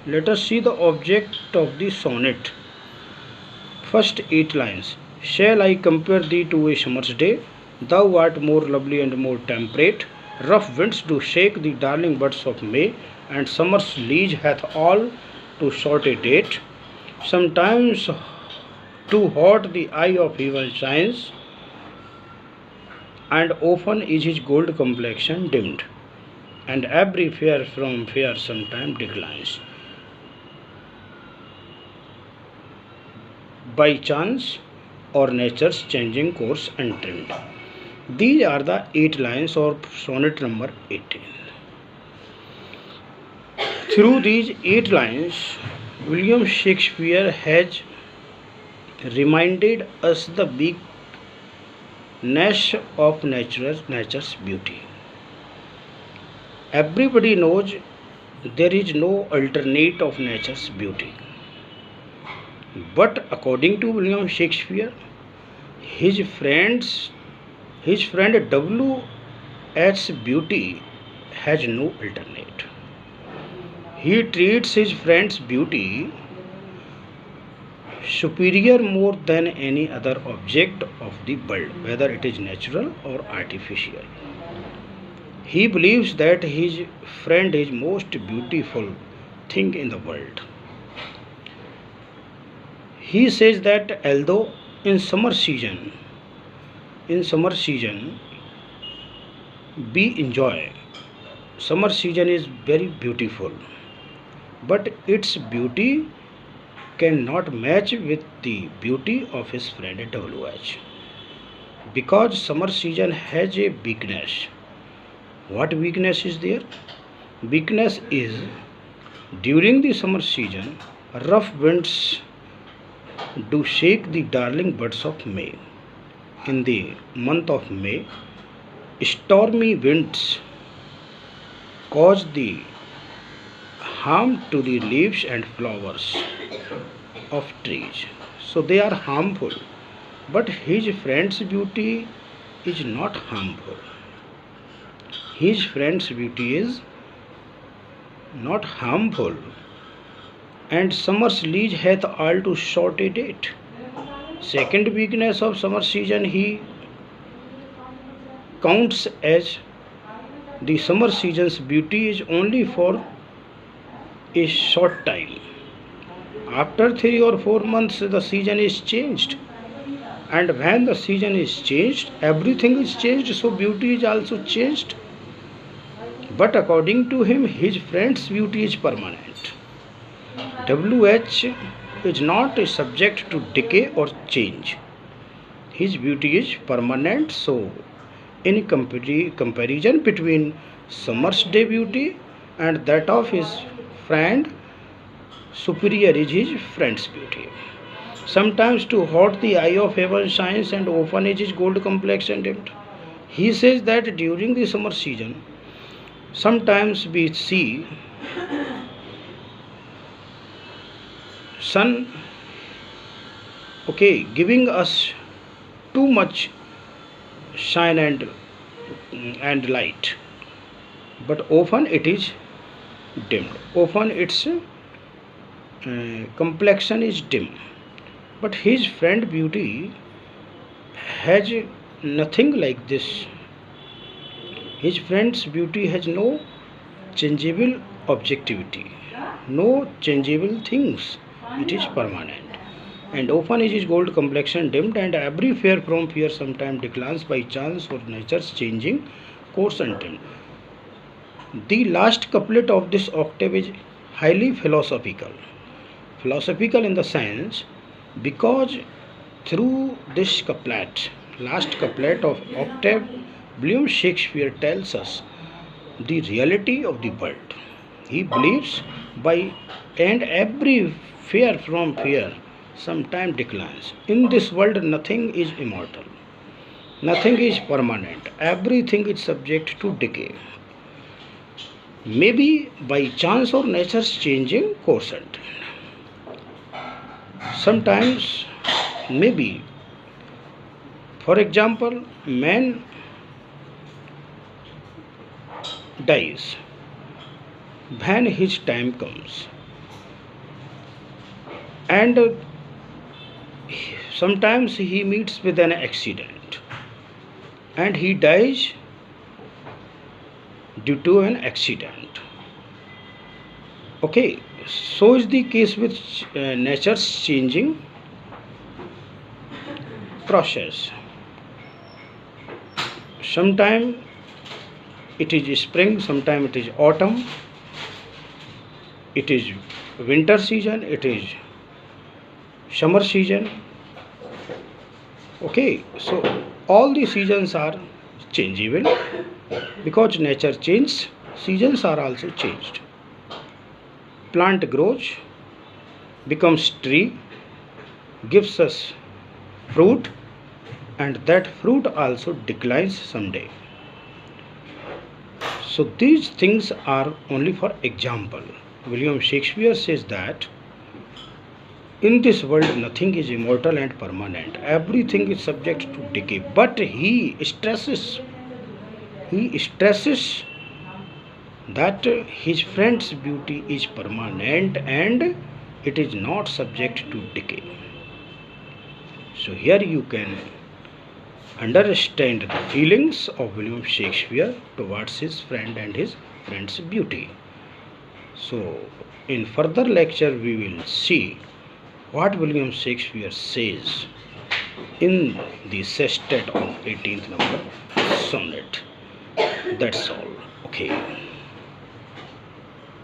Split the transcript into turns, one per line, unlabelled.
Let us see the object of the sonnet. First 8 lines. Shall I compare thee to a summer's day? Thou art more lovely and more temperate. Rough winds do shake the darling buds of May, and summer's liege hath all too short a date. Sometimes too hot the eye of heaven shines, and often is his gold complexion dimmed, and every fair from fair sometime declines. By chance or nature's changing course untrimmed. These are the 8 lines of sonnet number 18. Through these 8 lines, William Shakespeare has reminded us the bigness of nature's beauty. Everybody knows there is no alternate of nature's beauty. But according to William Shakespeare, his friends his friend W.H. beauty has no alternate. He treats his friend's beauty superior more than any other object of the world, whether it is natural or artificial. He believes that his friend is most beautiful thing in the world. He says that although in summer season in summer season we enjoy, summer season is very beautiful, but its beauty cannot match with the beauty of his friend WH, because summer season has a weakness. What weakness is there? Weakness is during the summer season, rough winds do shake the darling buds of May. In the month of May, stormy winds cause the harm to the leaves and flowers of trees. So they are harmful. But his friend's beauty is not harmful. His friend's beauty is not harmful, and summer's liege hath all too short a date. Second weakness of summer season he counts as the summer season's beauty is only for a short time. After 3 or 4 months, the season is changed, and when the season is changed, everything is changed, so beauty is also changed. But according to him, his friend's beauty is permanent. WH is not subject to decay or change. His beauty is permanent, so in comparison between summer's day beauty and that of his friend, superior is his friend's beauty. Sometimes too hot the eye of heaven shines, and often is his gold complexion dimmed. He says that during the summer season, sometimes we see sun, giving us too much shine and light, but often it is dimmed. Often its complexion is dim. But his friend beauty has nothing like this. His friend's beauty has no changeable objectivity, no changeable things. It is permanent. And often is his gold complexion dimmed, and every fair from fear sometime declines by chance or nature's changing course untimmed. The last couplet of this octave is highly philosophical. Philosophical in the sense because through this last couplet of octave, William Shakespeare tells us the reality of the world. He believes by and every fear from fear sometime declines. In this world, nothing is immortal, nothing is permanent, everything is subject to decay. Maybe by chance or nature's changing course. Sometimes, maybe, for example, man dies when his time comes. and sometimes he meets with an accident and he dies due to an accident. Okay, so is the case with nature's changing process. Sometime it is spring, sometime it is autumn, it is winter season, it is summer season. Okay, so all the seasons are changeable because nature changes, seasons are also changed. Plant grows, becomes tree, gives us fruit, and that fruit also declines someday. So these things are only for example. William Shakespeare says that in this world nothing is immortal and permanent. Everything is subject to decay. But he stresses that his friend's beauty is permanent and it is not subject to decay. So here you can understand the feelings of William Shakespeare towards his friend and his friend's beauty. So in further lecture we will see what William Shakespeare says in the sestet of 18th number sonnet. That's all. Okay.